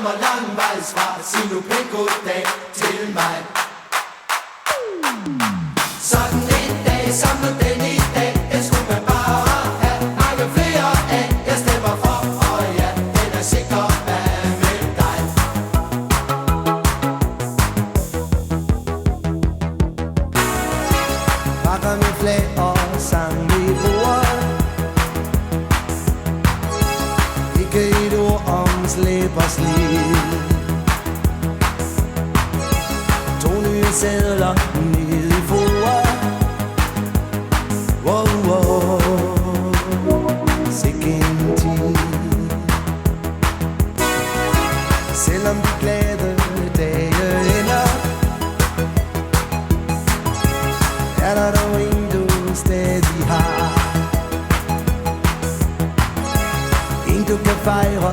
kommer langvejs fra. Sig nu pænt goddag til mig. Sådan en dag som nu den i dag, det skulle man bare have mange flere af. Jeg stemmer for, og ja, den er sikker. Hvad med dig? Pakker med flag og sang i bordet. Ikke et ord om slæb og slid. 2 nye sædler ned i foret. Wow, wow, sikke en tid. Selvom de glade dage ender, er der dog en du stadig har. En du kan fejre